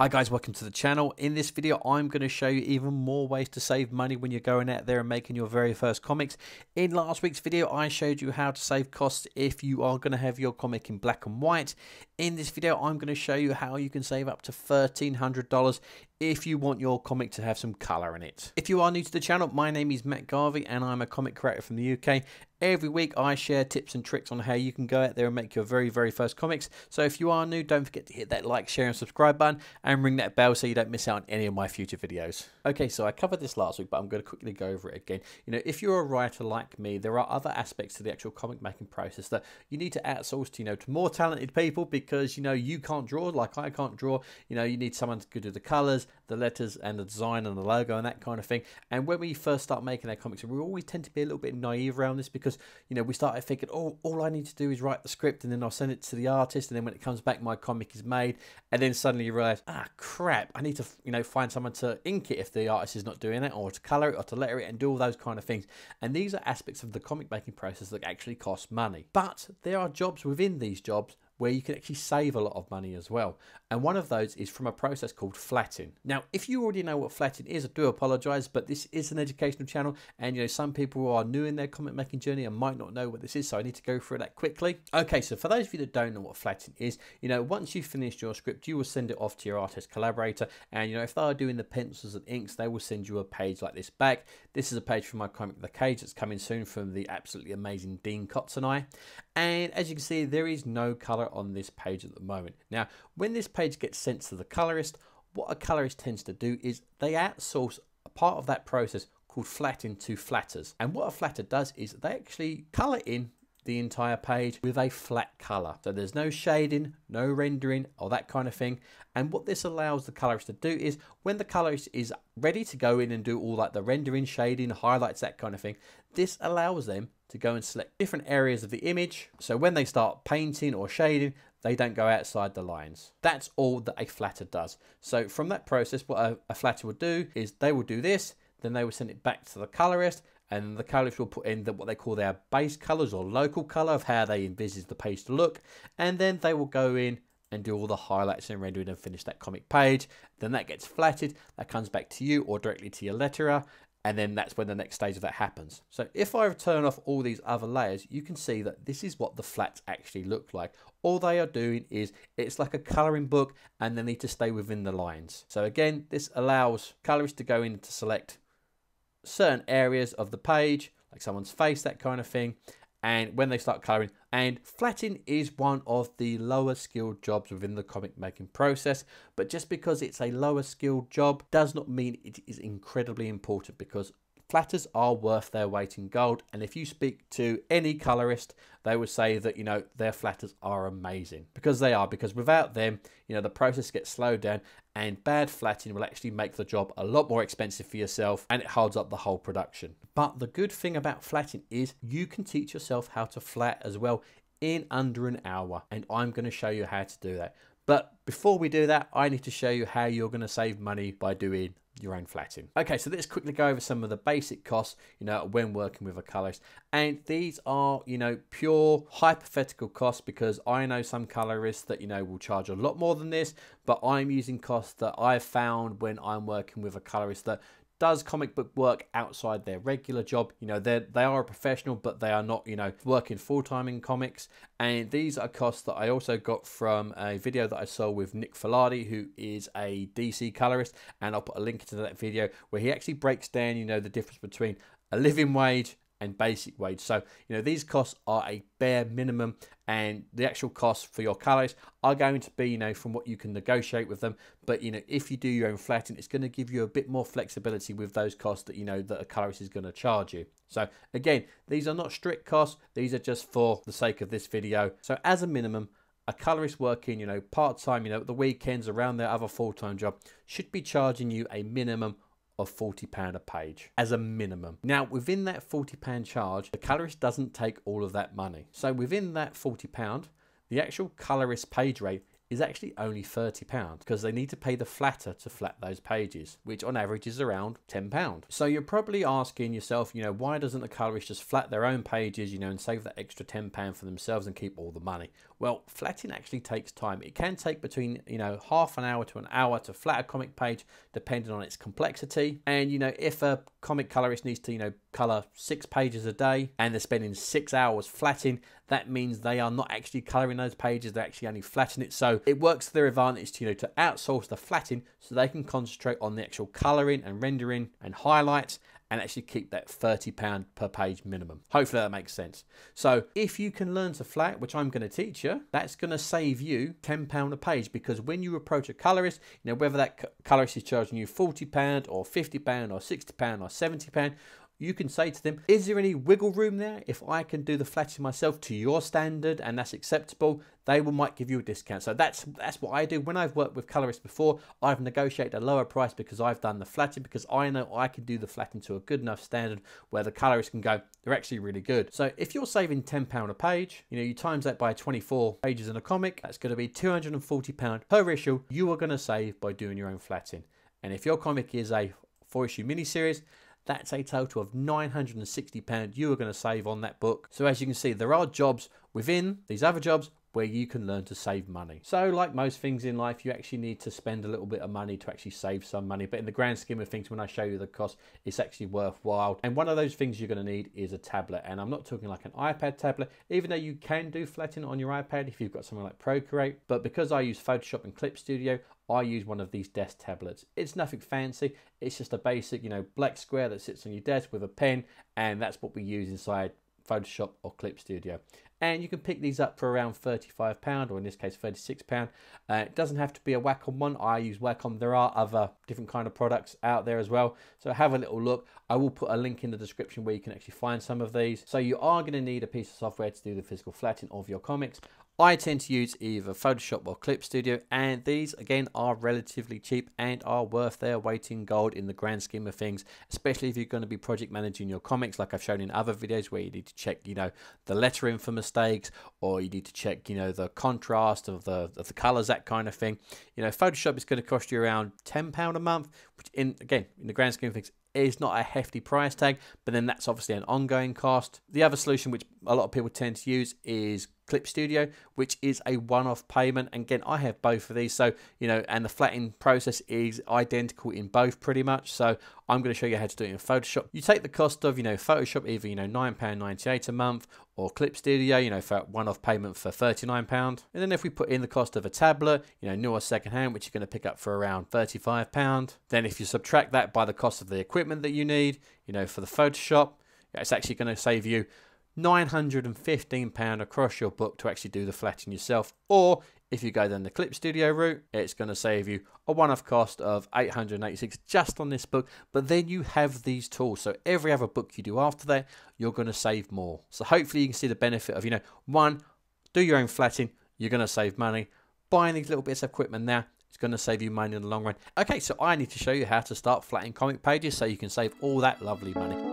Hi guys, welcome to the channel. In this video, I'm going to show you even more ways to save money when you're going out there and making your very first comics. In last week's video, I showed you how to save costs if you are going to have your comic in black and white. In this video, I'm going to show you how you can save up to $1,300 if you want your comic to have some color in it. If you are new to the channel, my name is Matt Garvey and I'm a comic creator from the UK. Every week I share tips and tricks on how you can go out there and make your very first comics. So if you are new, don't forget to hit that like, share and subscribe button and ring that bell so you don't miss out on any of my future videos. Okay, so I covered this last week, but I'm going to quickly go over it again. You know, if you're a writer like me, there are other aspects to the actual comic making process that you need to outsource to, to more talented people because, you can't draw like I can't draw. You need someone to do the colors, the letters and the design and the logo and that kind of thing. And when we first start making our comics, we always tend to be a little bit naive around this because we started thinking, oh, all I need to do is write the script and then I'll send it to the artist, and then when it comes back my comic is made. And then suddenly you realize, crap, I need to find someone to ink it if the artist is not doing it, or to color it, or to letter it, and do all those kind of things. And these are aspects of the comic making process that actually cost money. But there are jobs within these jobs where you can actually save a lot of money as well. And one of those is from a process called flattening. Now, if you already know what flattening is, I do apologize, but this is an educational channel, and some people are new in their comic making journey and might not know what this is, so I need to go through that quickly. Okay, so for those of you that don't know what flattening is, once you've finished your script, you will send it off to your artist collaborator, and if they are doing the pencils and inks, they will send you a page like this back. This is a page from my comic The Cage that's coming soon from the absolutely amazing Dean Kotzenai. And as you can see, there is no color on this page at the moment. Now, when this page gets sent to the colorist, what a colorist tends to do is they outsource a part of that process called flattening to flatters. And what a flatter does is they actually color in the entire page with a flat color. So there's no shading, no rendering or that kind of thing. And what this allows the colorist to do is when the colorist is ready to go in and do all like the rendering, shading, highlights, that kind of thing, this allows them to go and select different areas of the image. So when they start painting or shading, they don't go outside the lines. That's all that a flatter does. So from that process, what a flatter will do is they will do this, then they will send it back to the colorist, and the colorist will put in what they call their base colors or local color of how they envisage the page to look. And then they will go in and do all the highlights and rendering and finish that comic page. Then that gets flatted, that comes back to you or directly to your letterer. And then that's when the next stage of that happens. So if I turn off all these other layers, you can see that this is what the flats actually look like. All they are doing is it's like a coloring book and they need to stay within the lines. So again, this allows colorists to go in to select certain areas of the page, like someone's face, that kind of thing. And when they start coloring, and flattening is one of the lower skilled jobs within the comic making process, but just because it's a lower skilled job does not mean it is incredibly important, because flatters are worth their weight in gold. And if you speak to any colorist, they will say that, their flatters are amazing, because they are, because without them, the process gets slowed down, and bad flattening will actually make the job a lot more expensive for yourself, and it holds up the whole production. But the good thing about flattening is you can teach yourself how to flat as well in under an hour, and I'm going to show you how to do that. But before we do that, I need to show you how you're going to save money by doing your own flattening. Okay, so let's quickly go over some of the basic costs, when working with a colorist. And these are, pure hypothetical costs, because I know some colorists that, will charge a lot more than this, but I'm using costs that I've found when I'm working with a colorist that does comic book work outside their regular job. They are a professional, but they are not, working full-time in comics. And these are costs that I also got from a video that I saw with Nick Filardi, who is a DC colorist. And I'll put a link to that video where he actually breaks down, the difference between a living wage and basic wage. So, these costs are a bare minimum, and the actual costs for your colors are going to be, from what you can negotiate with them. But, if you do your own flattening, it's going to give you a bit more flexibility with those costs that, that a colorist is going to charge you. So again, these are not strict costs. These are just for the sake of this video. So as a minimum, a colorist working, part-time, the weekends around their other full-time job should be charging you a minimum of £40 a page as a minimum. Now, within that £40 charge, the colorist doesn't take all of that money. So within that £40, the actual colorist page rate is actually only £30 because they need to pay the flatter to flat those pages, which on average is around £10. So you're probably asking yourself, you know, why doesn't the colorist just flat their own pages, you know, and save that extra £10 for themselves and keep all the money? Well, flatting actually takes time. It can take between, you know, half an hour to an hour to flat a comic page, depending on its complexity. And, you know, if a comic colorist needs to, you know, color 6 pages a day and they're spending 6 hours flatting, that means they are not actually coloring those pages, they're actually only flatting it. So it works to their advantage to, you know, to outsource the flatting so they can concentrate on the actual coloring and rendering and highlights and actually keep that £30 per page minimum. Hopefully that makes sense. So if you can learn to flat, which I'm going to teach you, that's going to save you £10 a page, because when you approach a colorist, you know, whether that colorist is charging you £40 or £50 or £60 or £70, you can say to them, is there any wiggle room there? If I can do the flatting myself to your standard and that's acceptable, they might give you a discount. So that's what I do. When I've worked with colorists before, I've negotiated a lower price because I've done the flatting, because I know I can do the flatting to a good enough standard where the colorist can go, they're actually really good. So if you're saving £10 a page, you know, you times that by 24 pages in a comic, that's going to be £240 per issue you are going to save by doing your own flatting. And if your comic is a 4-issue miniseries, that's a total of £960 you are going to save on that book. So as you can see, there are jobs within these other jobs where you can learn to save money. So like most things in life, you actually need to spend a little bit of money to actually save some money. But in the grand scheme of things, when I show you the cost, it's actually worthwhile. And one of those things you're going to need is a tablet. And I'm not talking like an iPad tablet, even though you can do flatting on your iPad if you've got something like Procreate. But because I use Photoshop and Clip Studio, I use one of these desk tablets. It's nothing fancy. It's just a basic, you know, black square that sits on your desk with a pen. And that's what we use inside Photoshop or Clip Studio. And you can pick these up for around £35, or in this case £36. It doesn't have to be a Wacom One. I use Wacom. There are other different kind of products out there as well, so have a little look. I will put a link in the description where you can actually find some of these. So you are going to need a piece of software to do the physical flatting of your comics. I tend to use either Photoshop or Clip Studio, and these again are relatively cheap and are worth their weight in gold in the grand scheme of things, especially if you're going to be project managing your comics, like I've shown in other videos, where you need to check, you know, the lettering for mistakes, or you need to check, you know, the contrast of the colors, that kind of thing. You know, Photoshop is going to cost you around £10 a month, which in the grand scheme of things is not a hefty price tag, but then that's obviously an ongoing cost. The other solution which a lot of people tend to use is Clip Studio, which is a one-off payment. And again, I have both of these, so you know, and the flatting process is identical in both pretty much. So I'm going to show you how to do it in Photoshop. You take the cost of, you know, Photoshop, either, you know, £9.98 a month, or Clip Studio, you know, for one-off payment for £39. And then if we put in the cost of a tablet, you know, new or second-hand, which you're going to pick up for around £35. Then if you subtract that by the cost of the equipment that you need, you know, for the Photoshop, it's actually going to save you £915 across your book to actually do the flatting yourself. Or if you go down the Clip Studio route, it's going to save you a one-off cost of $886 just on this book. But then you have these tools, so every other book you do after that, you're going to save more. So hopefully you can see the benefit of, you know, one, do your own flatting, you're going to save money. Buying these little bits of equipment now, it's going to save you money in the long run. Okay, so I need to show you how to start flattening comic pages so you can save all that lovely money.